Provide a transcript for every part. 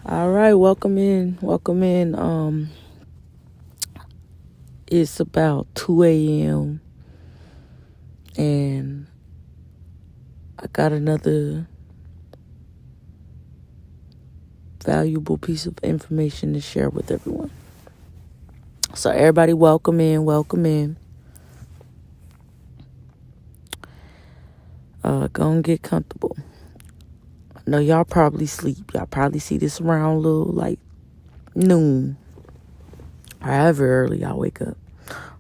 All right, welcome in. Welcome in. It's about 2 a.m. and I got another valuable piece of information to share with everyone. So everybody welcome in, welcome in. Go and get comfortable. I know y'all probably sleep. Y'all probably see this around a little like noon. However early y'all wake up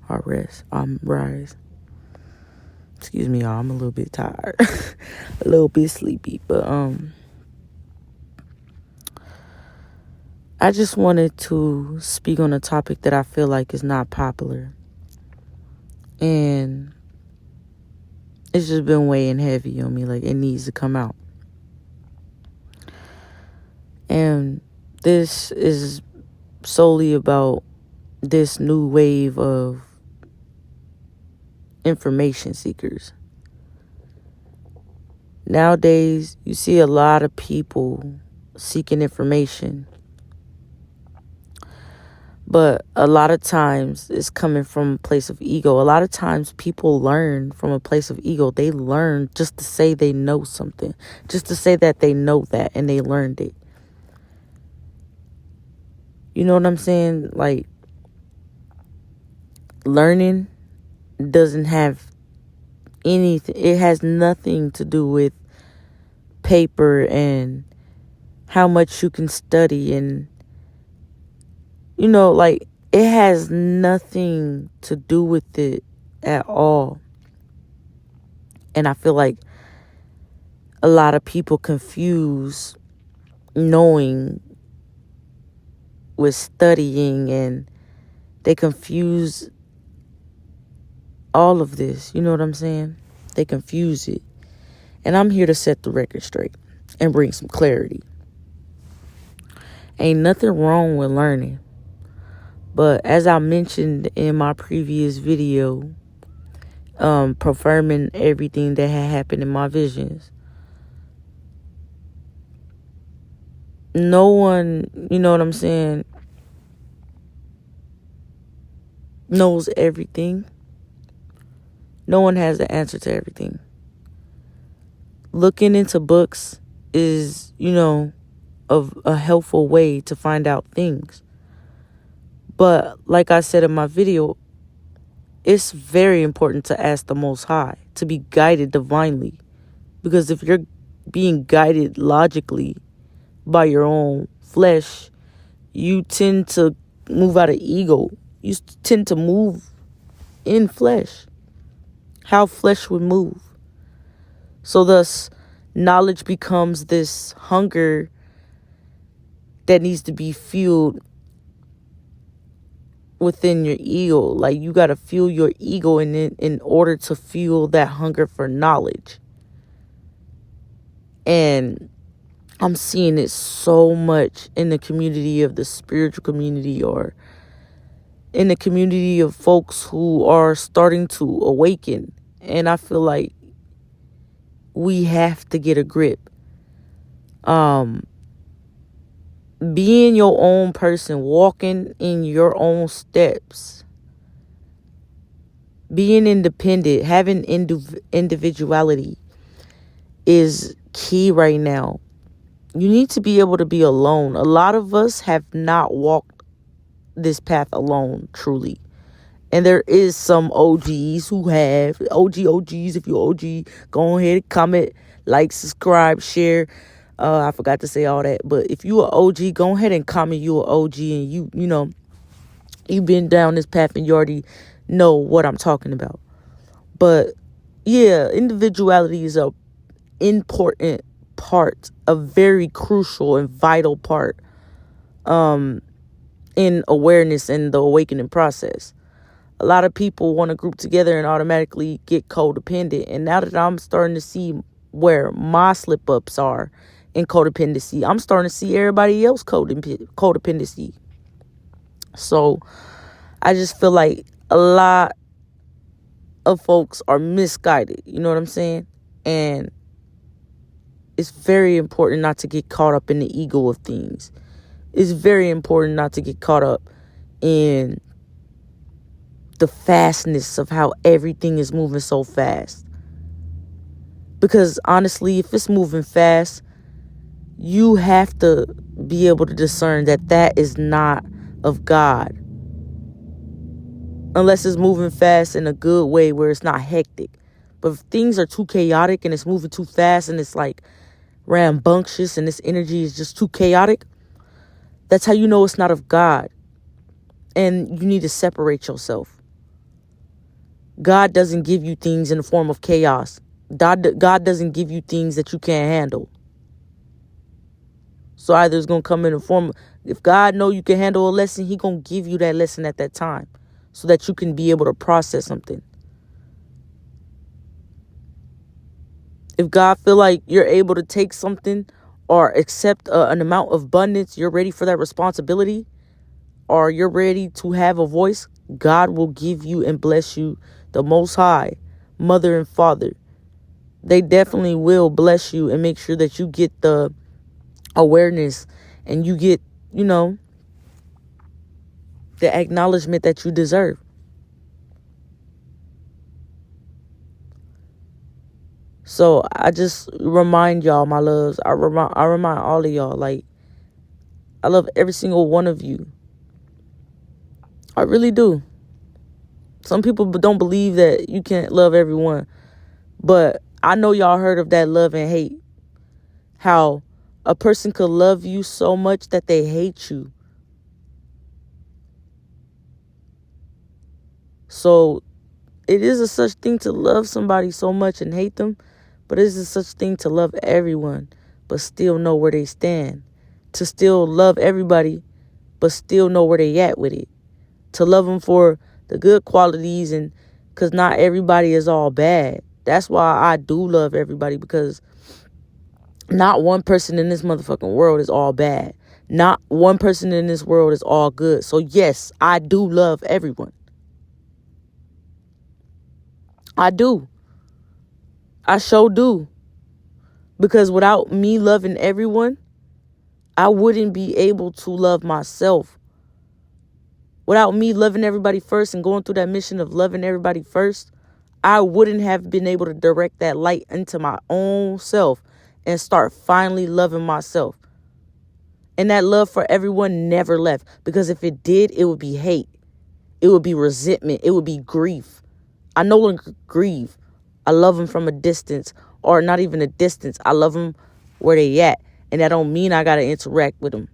or rest. Rise. Excuse me, y'all. I'm a little bit tired. A little bit sleepy. But I just wanted to speak on a topic that I feel like is not popular. And it's just been weighing heavy on me. Like, it needs to come out. And this is solely about this new wave of information seekers. Nowadays, you see a lot of people seeking information. But a lot of times it's coming from a place of ego. A lot of times people learn from a place of ego. They learn just to say they know something. Just to say that they know that and they learned it. You know what I'm saying? Like, learning doesn't have anything. It has nothing to do with paper and how much you can study. And, like, it has nothing to do with it at all. And I feel like a lot of people confuse knowing with studying, and they confuse all of this. You know what I'm saying? They confuse it. And I'm here to set the record straight and bring some clarity. Ain't nothing wrong with learning. But as I mentioned in my previous video, confirming everything that had happened in my visions, no one, you know what I'm saying, knows everything. No one has the answer to everything. Looking into books is, a helpful way to find out things. But like I said in my video, it's very important to ask the Most High, to be guided divinely. Because if you're being guided logically by your own flesh, you tend to move out of ego. You tend to move in flesh. How flesh would move. So thus, knowledge becomes this hunger that needs to be fueled within your ego. Like, you got to fuel your ego in order to fuel that hunger for knowledge. And I'm seeing it so much in the community of the spiritual community, or in the community of folks who are starting to awaken. And I feel like we have to get a grip. Being your own person, walking in your own steps, being independent, having individuality is key right now. You need to be able to be alone. A lot of us have not walked this path alone, truly. And there is some OGs who have. OGs, if you're OG, go ahead and comment, like, subscribe, share. I forgot to say all that. But if you are OG, go ahead and comment you are OG, and you've been down this path and you already know what I'm talking about. But yeah, individuality is a important part, a very crucial and vital part in awareness and the awakening process. A lot of people want to group together and automatically get codependent. And now that I'm starting to see where my slip-ups are in codependency, I'm starting to see everybody else codependency. So I just feel like a lot of folks are misguided. You know what I'm saying? And it's very important not to get caught up in the ego of things. It's very important not to get caught up in the fastness of how everything is moving so fast. Because honestly, if it's moving fast, you have to be able to discern that that is not of God. Unless it's moving fast in a good way where it's not hectic. But if things are too chaotic and it's moving too fast and it's like rambunctious and this energy is just too chaotic, that's how you know it's not of God. And you need to separate yourself. God doesn't give you things in the form of chaos. God doesn't give you things that you can't handle. So either it's going to come in the form, if God know you can handle a lesson, he going to give you that lesson at that time so that you can be able to process something. If God feel like you're able to take something or accept an amount of abundance, you're ready for that responsibility, or you're ready to have a voice, God will give you and bless you. The Most High, Mother and Father, they definitely will bless you and make sure that you get the awareness and you get, the acknowledgement that you deserve. So I just remind y'all, my loves, I remind all of y'all, like, I love every single one of you. I really do. Some people don't believe that you can't love everyone. But I know y'all heard of that love and hate. How a person could love you so much that they hate you. So it is a such thing to love somebody so much and hate them. But it is a such thing to love everyone but still know where they stand. To still love everybody but still know where they at with it. To love them for the good qualities, and because not everybody is all bad. That's why I do love everybody, because not one person in this motherfucking world is all bad. Not one person in this world is all good. So yes, I do love everyone. I do. I sure do. Because without me loving everyone, I wouldn't be able to love myself. Without me loving everybody first and going through that mission of loving everybody first, I wouldn't have been able to direct that light into my own self and start finally loving myself. And that love for everyone never left. Because if it did, it would be hate. It would be resentment. It would be grief. I no longer grieve. I love them from a distance, or not even a distance. I love them where they at. And that don't mean I got to interact with them.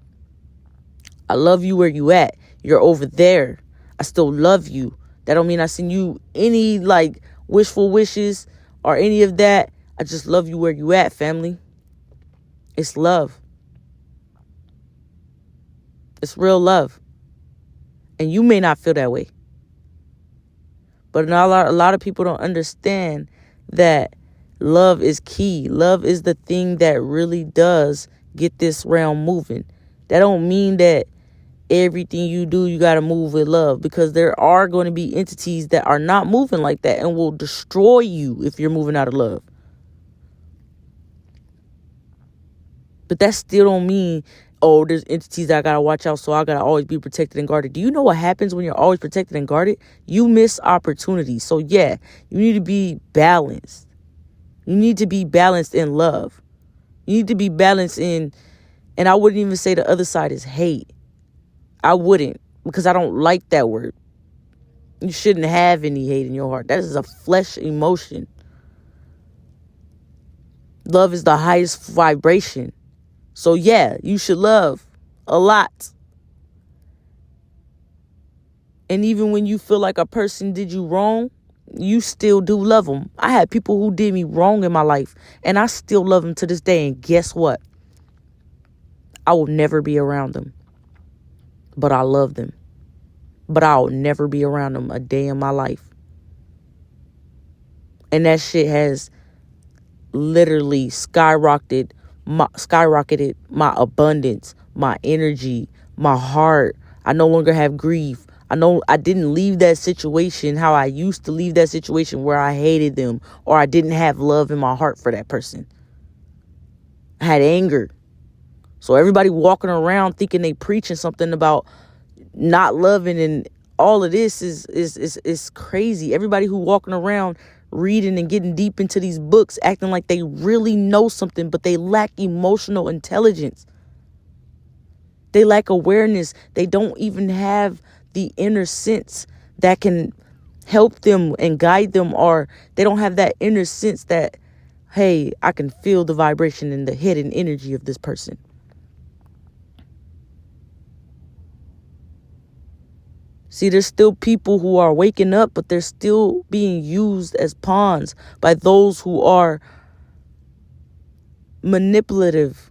I love you where you at. You're over there. I still love you. That don't mean I send you any wishful wishes or any of that. I just love you where you at, family. It's love. It's real love. And you may not feel that way. But a lot of people don't understand that love is key. Love is the thing that really does get this realm moving. That don't mean that everything you do, you got to move with love, because there are going to be entities that are not moving like that and will destroy you if you're moving out of love. But that still don't mean, oh, there's entities that I got to watch out, so I got to always be protected and guarded. Do you know what happens when you're always protected and guarded? You miss opportunities. So yeah, you need to be balanced. You need to be balanced in love. You need to be balanced in, and I wouldn't even say the other side is hate. I wouldn't, because I don't like that word. You shouldn't have any hate in your heart. That is a flesh emotion. Love is the highest vibration. So yeah, you should love a lot. And even when you feel like a person did you wrong, you still do love them. I had people who did me wrong in my life, and I still love them to this day. And guess what? I will never be around them. But I love them. But I'll never be around them a day in my life. And that shit has literally skyrocketed my abundance, my energy, my heart. I no longer have grief. I know I didn't leave that situation how I used to leave that situation, where I hated them or I didn't have love in my heart for that person. I had anger. So everybody walking around thinking they preaching something about not loving, and all of this is crazy. Everybody who walking around reading and getting deep into these books acting like they really know something, but they lack emotional intelligence. They lack awareness. They don't even have the inner sense that can help them and guide them, or they don't have that inner sense that, hey, I can feel the vibration and the hidden energy of this person. See, there's still people who are waking up, but they're still being used as pawns by those who are manipulative,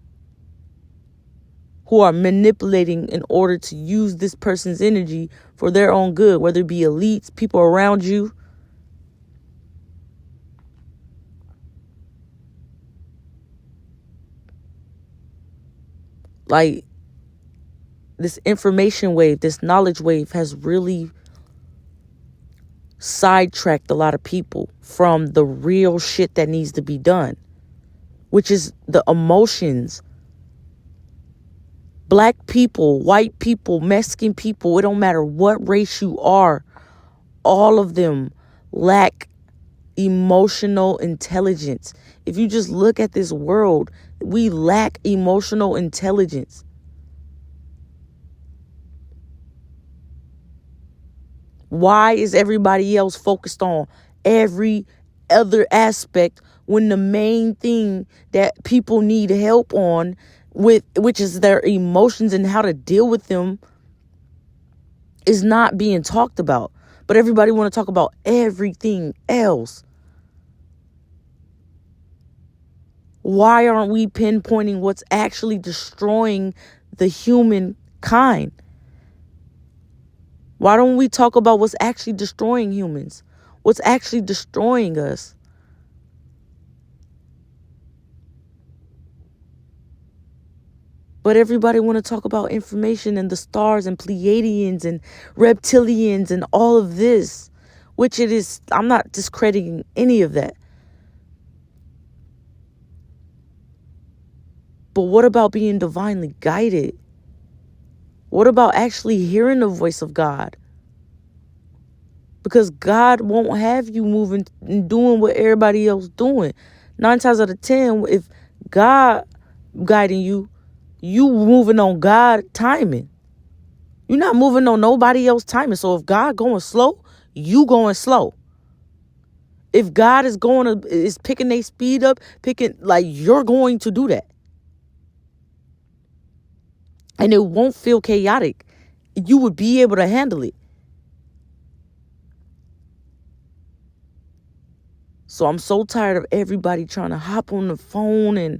who are manipulating in order to use this person's energy for their own good, whether it be elites, people around you. Like, this information wave, this knowledge wave has really sidetracked a lot of people from the real shit that needs to be done, which is the emotions. Black people, white people, Mexican people, it don't matter what race you are, all of them lack emotional intelligence. If you just look at this world, we lack emotional intelligence. Why is everybody else focused on every other aspect when the main thing that people need help on with, which is their emotions and how to deal with them, is not being talked about? But everybody want to talk about everything else. Why aren't we pinpointing what's actually destroying the humankind? Why don't we talk about what's actually destroying humans? What's actually destroying us? But everybody want to talk about information and the stars and Pleiadians and reptilians and all of this, which it is. I'm not discrediting any of that. But what about being divinely guided? What about actually hearing the voice of God? Because God won't have you moving and doing what everybody else doing. 9 times out of 10, if God guiding you, you moving on God timing. You're not moving on nobody else timing. So if God going slow, you going slow. If God is picking their speed up, you're going to do that. And it won't feel chaotic. You would be able to handle it. So I'm so tired of everybody trying to hop on the phone and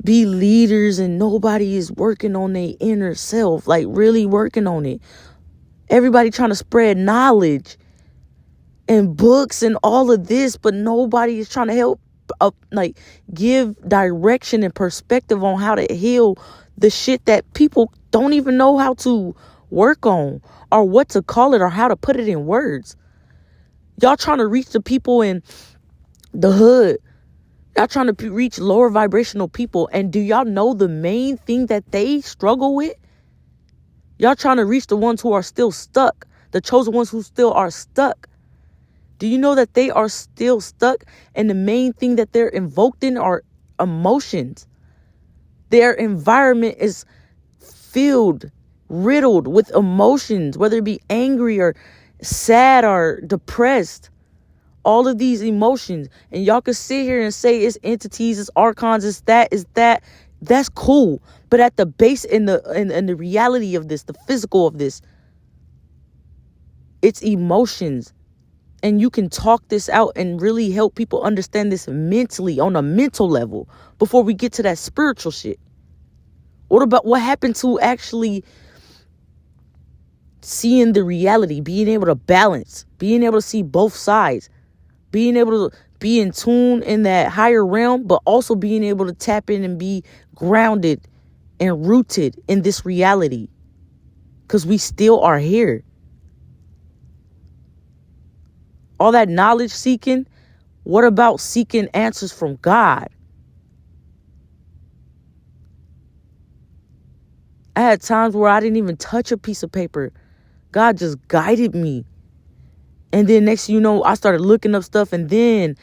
be leaders, and nobody is working on their inner self, like really working on it. Everybody trying to spread knowledge and books and all of this, but nobody is trying to help give direction and perspective on how to heal the shit that people don't even know how to work on, or what to call it, or how to put it in words. Y'all trying to reach the people in the hood. Y'all trying to reach lower vibrational people. And do y'all know the main thing that they struggle with? Y'all trying to reach the ones who are still stuck, the chosen ones who still are stuck. Do you know that they are still stuck? And the main thing that they're invoked in are emotions. Their environment is filled, riddled with emotions, whether it be angry or sad or depressed. All of these emotions. And y'all can sit here and say it's entities, it's archons, it's that. That's cool. But at the base, in the reality of this, the physical of this, it's emotions. And you can talk this out and really help people understand this mentally, on a mental level, before we get to that spiritual shit. What happened to actually seeing the reality, being able to balance, being able to see both sides, being able to be in tune in that higher realm, but also being able to tap in and be grounded and rooted in this reality? Because we still are here. All that knowledge seeking, what about seeking answers from God? I had times where I didn't even touch a piece of paper. God just guided me. And then next thing you know, I started looking up stuff, and then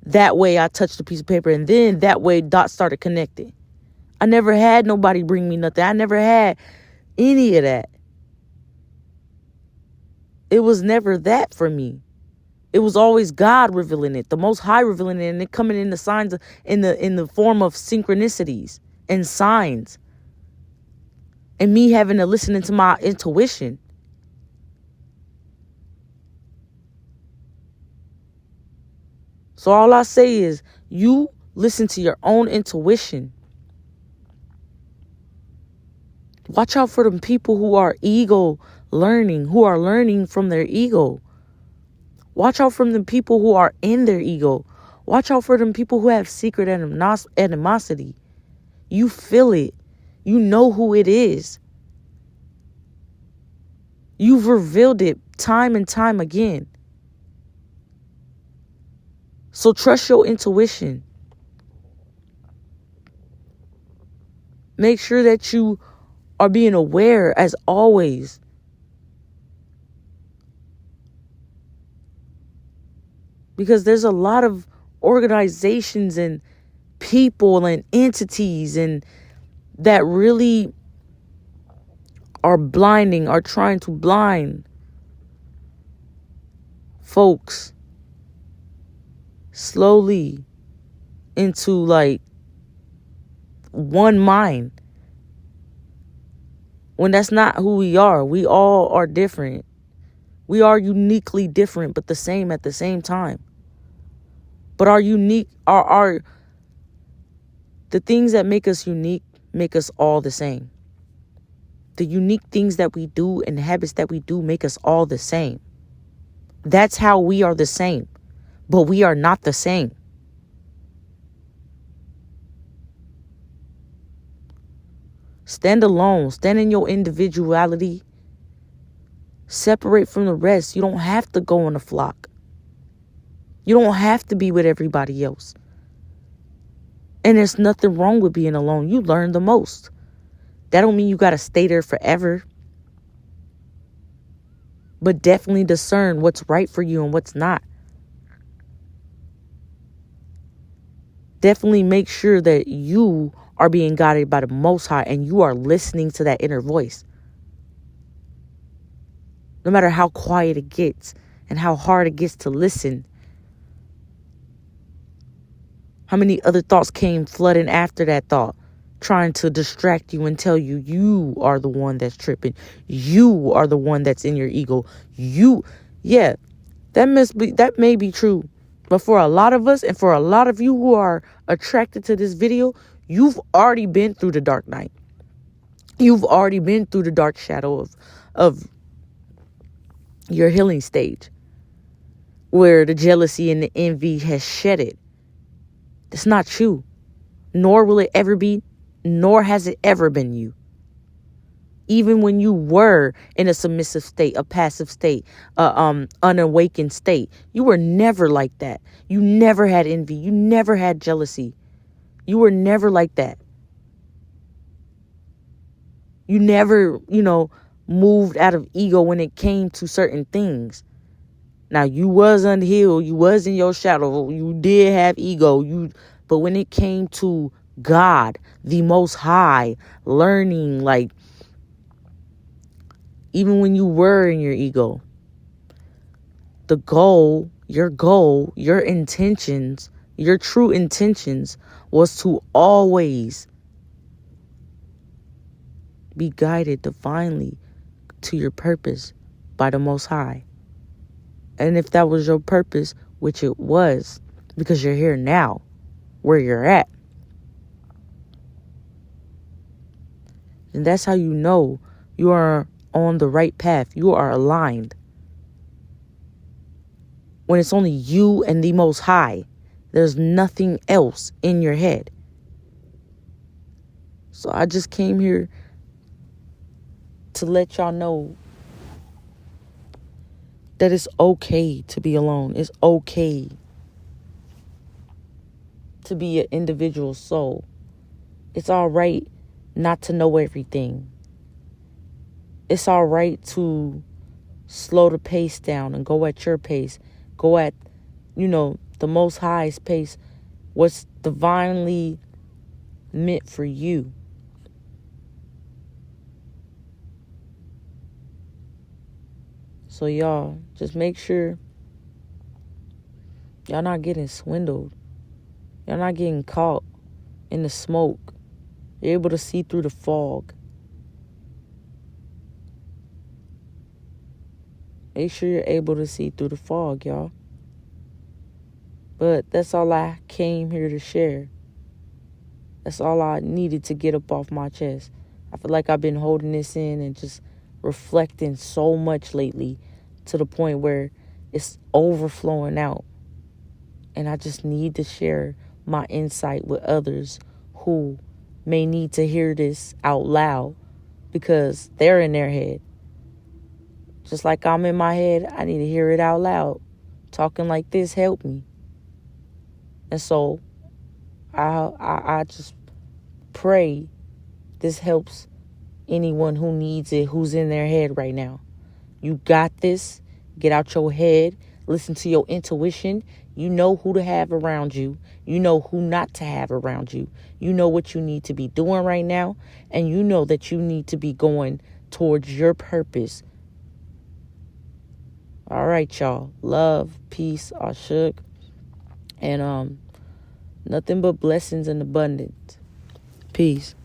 that way I touched a piece of paper, and then that way dots started connecting. I never had nobody bring me nothing. I never had any of that. It was never that for me. It was always God revealing it, the Most High revealing it, and it coming in the signs of, in the form of synchronicities and signs, and me having to listen into my intuition. So all I say is, you listen to your own intuition. Watch out for them people who are ego learning, who are learning from their ego. Watch out for the people who are in their ego. Watch out for them people who have secret animosity. You feel it. You know who it is. You've revealed it time and time again. So trust your intuition. Make sure that you are being aware as always. Because there's a lot of organizations and people and entities and that really are trying to blind folks slowly into like one mind, when that's not who we are. We all are different. We are uniquely different, but the same at the same time. But our unique are the things that make us unique make us all the same. The unique things that we do and the habits that we do make us all the same. That's how we are the same, but we are not the same. Stand alone. Stand in your individuality. Separate from the rest. You don't have to go in a flock. You don't have to be with everybody else. And there's nothing wrong with being alone. You learn the most. That don't mean you got to stay there forever. But definitely discern what's right for you and what's not. Definitely make sure that you are being guided by the Most High and you are listening to that inner voice. No matter how quiet it gets and how hard it gets to listen. How many other thoughts came flooding after that thought, trying to distract you and tell you you are the one that's tripping. You are the one that's in your ego. Yeah, that may be true. But for a lot of us and for a lot of you who are attracted to this video, you've already been through the dark night. You've already been through the dark shadow of your healing stage, where the jealousy and the envy has shed it. It's not you, nor will it ever be, nor has it ever been you. Even when you were in a submissive state, a passive state, unawakened state, you were never like that. You never had envy. You never had jealousy. You were never like that. You never, moved out of ego when it came to certain things. Now, you was unhealed. You was in your shadow. You did have ego. But when it came to God, the Most High, learning, like, even when you were in your ego, your intentions, your true intentions was to always be guided divinely to your purpose by the Most High. And if that was your purpose, which it was, because you're here now, where you're at, and that's how you know you are on the right path. You are aligned. When it's only you and the Most High, there's nothing else in your head. So I just came here to let y'all know that it's okay to be alone. It's okay to be an individual soul. It's all right not to know everything. It's all right to slow the pace down and go at your pace. Go at, the most highest pace. What's divinely meant for you. So y'all, just make sure y'all not getting swindled. Y'all not getting caught in the smoke. You're able to see through the fog. Make sure you're able to see through the fog, y'all. But that's all I came here to share. That's all I needed to get up off my chest. I feel like I've been holding this in and just reflecting so much lately to the point where it's overflowing out. And I just need to share my insight with others who may need to hear this out loud because they're in their head. Just like I'm in my head, I need to hear it out loud. Talking like this helped me. And so I just pray this helps anyone who needs it, who's in their head right now. You got this. Get out your head. Listen to your intuition. You know who to have around you. You know who not to have around you. You know what you need to be doing right now. And you know that you need to be going towards your purpose. All right, y'all. Love, peace, Ashuk. And nothing but blessings and abundance. Peace.